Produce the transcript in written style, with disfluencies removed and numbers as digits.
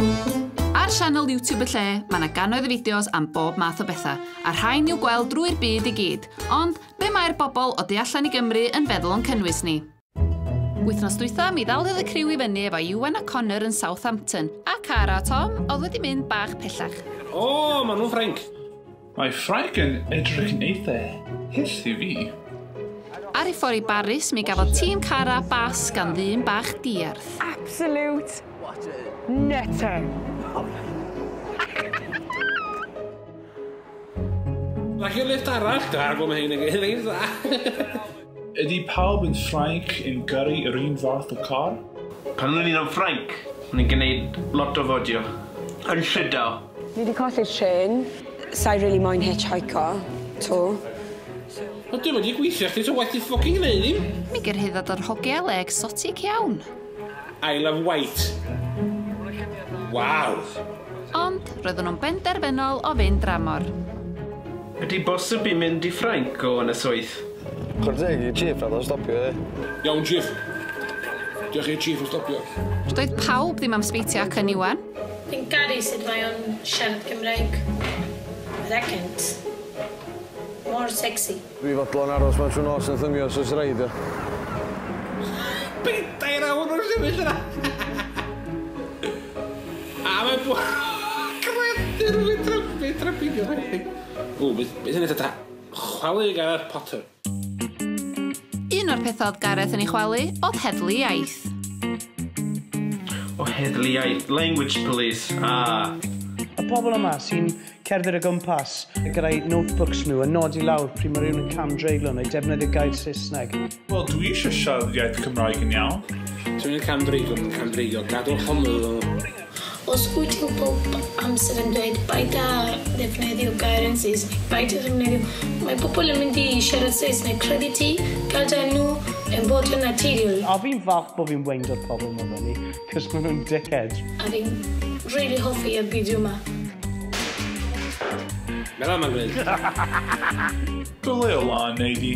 Ar sianel YouTube y lle, mae yna gannoedd o fideos am bob math o bethau, a rhain i'w gweld drwy'r byd i gyd, ond be mae'r bobl o de allan i Gymru yn feddwl o'n cynnwys ni? Wythnos dwytha, mi ddaliodd y criw i fyny efo Iwan a Connor yn Southampton, a Cara a Tom oedd wedi mynd bach pellach. O, maen nhw'n Ffrainc. Mae Ffrainc yn edrych yn eitha hyll i fi. Ar ei ffordd i Baris, mi gafodd tîm Cara bas gan ddim bach diarth. Absolute nutter. Mae chi'n lift arall, dar bod mae hyn yn gynnig dda. Ydy pawb yn Ffrainc yn gyrru yr un fath o car? Pan o'n i'n Ffrainc, o'n i'n gwneud lot o fodio. Yn Llydaw. Ni wedi colli'r tren. Sa'i really moyn hitchhiker, to. O, dim wedi gweithio chdi, so waith i ffocin gwneud ddim. Mi gyrhaeddodd yr hogele exotic iawn. I love white. Waw. Ond roedden nhw'n benderfynol o fynd dramor. Ydy bosib i mynd i Ffrainc o yn y swydd? Chwrdeg i chief nad o'n stopio e. Iawn, chief. Diolch i'r chief yn stopio. Doedd pawb ddim am sbeitio ac yn Iwan. Fi'n gadu sut mae o'n siarad Cymraeg. Recent. More sexy. Fi fodlon aros mewn trwy nos yn thymio sys reid e. Bedair awr o'r sefyll yna. A mae'n bwyd... Credir fi'n trapinio. O, beth sy'n eithaf ta? Chwalu Gareth Potter. Un o'r pethau oedd Gareth yn ei chwalu oedd heddlu iaith. O heddlu iaith, language police, Y pobl yma sy'n cerdded y gwmpas gyda'i notebooks nhw yn nodi lawr pryd mae rhywun yn camdreiglo neu defnyddio gair Saesneg. Wel, dwi eisiau siarad iaith Cymraeg yn iawn. So ni'n camdreiglo, gadw'r hwnnw. Os wyt ti'n pob amser yn dweud baida defnyddio gair yn Saesneg, baida defnyddio... Mae pobl yn mynd i siarad Saesneg, credu ti, gadael nhw yn bod yn naturiol. A fi'n falch bod fi'n weindio'r pobl yma fyny, cos maen nhw'n dickhead. A fi'n really hoffi y bideo yma. Mela ma'n gwneud. Dyle o lan, neud i.